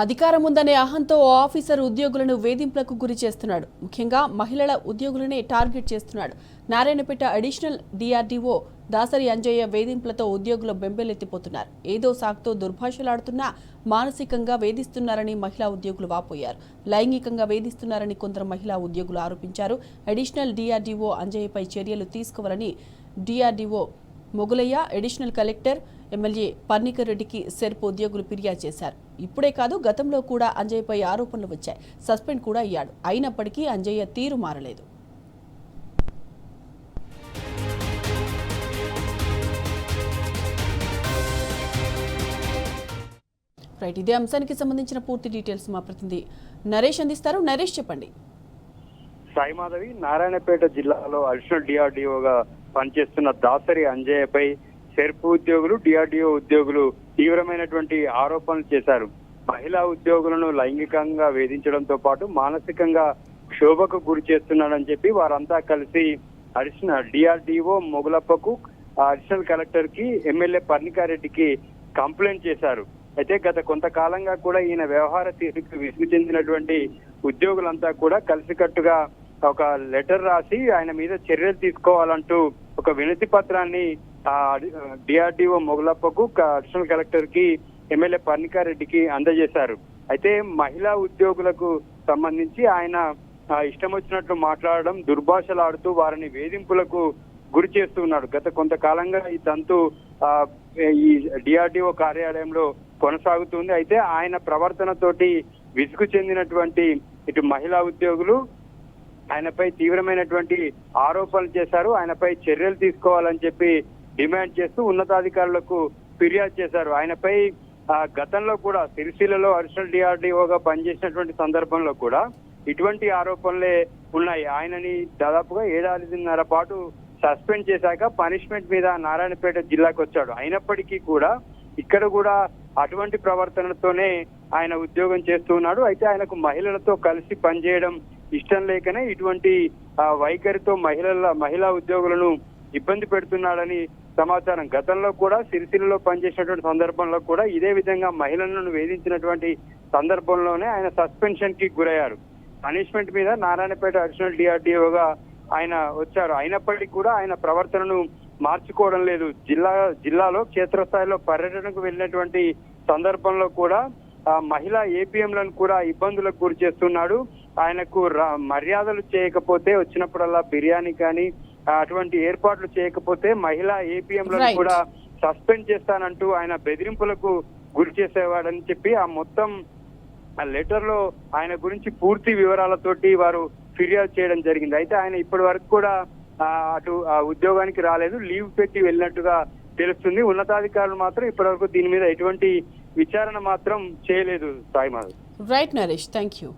అధికారం ఉందనే అహంతో ఓ ఆఫీసర్ ఉద్యోగులను వేధింపులకు గురి చేస్తున్నాడు. ముఖ్యంగా మహిళల ఉద్యోగులనే టార్గెట్ చేస్తున్నాడు. నారాయణపేట అడిషనల్ డిఆర్డీఓ దాసరి అంజయ్య వేధింపులతో ఉద్యోగులు బెంబేలెత్తిపోతున్నారు. ఏదో సాకుతో దుర్భాషలాడుతున్నా మానసికంగా వేధిస్తున్నారని మహిళా ఉద్యోగులు వాపోయారు. లైంగికంగా వేధిస్తున్నారని కొందరు మహిళా ఉద్యోగులు ఆరోపించారు. అడిషనల్ డిఆర్డీఓ అంజయ్యపై చర్యలు తీసుకోవాలని DRDO Mogulaiah, additional collector MLA Parnikar రెడ్డికి సెర్ప్ ఉద్యోగులు ఫిర్యాదు చేశారు. ఇప్పుడే కాదు, గతంలో కూడా అంజయ్యపై ఆరోపణలు వచ్చాయి. సస్పెండ్ కూడా అయ్యాడు. అయినప్పటికీ అంజయ్య తీరు మారలేదు. రైట్, ఇదే అంశానికి సంబంధించిన పూర్తి డీటెయిల్స్ మా ప్రతినిధి నరేష్ అందిస్తారు. నరేష్, చెప్పండి. సాయి మాధవి, నారాయణపేట జిల్లాలో అడిషనల్ డిఆర్డీఓగా పనిచేస్తున్న దాసరి అంజయ్యపై సెర్ప్ ఉద్యోగులు, డిఆర్డీఓ ఉద్యోగులు తీవ్రమైనటువంటి ఆరోపణలు చేశారు. మహిళా ఉద్యోగులను లైంగికంగా వేధించడంతో పాటు మానసికంగా క్షోభకు గురి చేస్తున్నాడని చెప్పి వారంతా కలిసి అడిషనల్ డిఆర్డీఓ మొగులప్పకు, అడిషనల్ కలెక్టర్ కి, ఎమ్మెల్యే పర్నికారెడ్డికి కంప్లైంట్ చేశారు. అయితే గత కొంతకాలంగా కూడా ఈయన వ్యవహార తీరుకు విసుగు చెందినటువంటి ఉద్యోగులంతా కూడా కలిసికట్టుగా ఒక లెటర్ రాసి ఆయన మీద చర్యలు తీసుకోవాలంటూ ఒక వినతి పత్రాన్ని డిఆర్డీఓ మొగులప్పకు, అడిషనల్ కలెక్టర్ కి, ఎమ్మెల్యే పర్నికారెడ్డికి అందజేశారు. అయితే మహిళా ఉద్యోగులకు సంబంధించి ఆయన ఇష్టం వచ్చినట్లు మాట్లాడడం, దుర్భాషలాడుతూ వారిని వేధింపులకు గురి చేస్తున్నాడు. గత కొంతకాలంగా ఈ తంతు ఈ డిఆర్డీఓ కార్యాలయంలో కొనసాగుతుంది. అయితే ఆయన ప్రవర్తనతోటి విసుగు చెందినటువంటి ఇటు మహిళా ఉద్యోగులు ఆయనపై తీవ్రమైనటువంటి ఆరోపణలు చేశారు. ఆయనపై చర్యలు తీసుకోవాలని చెప్పి డిమాండ్ చేస్తూ ఉన్నతాధికారులకు ఫిర్యాదు చేశారు. ఆయనపై గతంలో కూడా సిరిసిల్లలో అడిషనల్ డిఆర్డీఓగా పనిచేసినటువంటి సందర్భంలో కూడా ఇటువంటి ఆరోపణలే ఉన్నాయి. ఆయనని దాదాపుగా 7.5 పాటు సస్పెండ్ చేశాక పనిష్మెంట్ మీద నారాయణపేట జిల్లాకు వచ్చాడు. అయినప్పటికీ కూడా ఇక్కడ కూడా అటువంటి ప్రవర్తనతోనే ఆయన ఉద్యోగం చేస్తూ ఉన్నాడు. అయితే ఆయనకు మహిళలతో కలిసి పనిచేయడం ఇష్టం లేకనే ఇటువంటి వైఖరితో మహిళా ఉద్యోగులను ఇబ్బంది పెడుతున్నాడని సమాచారం. గతంలో కూడా సిరిసిల్లలో పనిచేసినటువంటి సందర్భంలో కూడా ఇదే విధంగా మహిళలను వేధించినటువంటి సందర్భంలోనే ఆయన సస్పెన్షన్ కి గురయ్యారు. పనిష్మెంట్ మీద నారాయణపేట అడిషనల్ డిఆర్డీఓగా ఆయన వచ్చారు. అయినప్పటికీ కూడా ఆయన ప్రవర్తనను మార్చుకోవడం లేదు. జిల్లాలో క్షేత్రస్థాయిలో పర్యటనకు వెళ్ళినటువంటి సందర్భంలో కూడా మహిళా ఏపీఎంలను కూడా ఇబ్బందులకు గురి చేస్తున్నాడు. ఆయనకు మర్యాదలు చేయకపోతే, వచ్చినప్పుడల్లా బిర్యానీ కానీ అటువంటి ఏర్పాట్లు చేయకపోతే మహిళా ఏపీఎంలను కూడా సస్పెండ్ చేస్తానంటూ ఆయన బెదిరింపులకు గురి చేసేవాడని చెప్పి ఆ మొత్తం లెటర్ లో ఆయన గురించి పూర్తి వివరాలతోటి వారు ఫిర్యాదు చేయడం జరిగింది. అయితే ఆయన ఇప్పటి వరకు కూడా అటు ఉద్యోగానికి రాలేదు, లీవ్ పెట్టి వెళ్ళినట్టుగా తెలుస్తుంది. ఉన్నతాధికారులు మాత్రం ఇప్పటి వరకు దీని మీద ఎటువంటి విచారణ మాత్రం చేయలేదు. Sai Madhav. Right Naresh, thank you.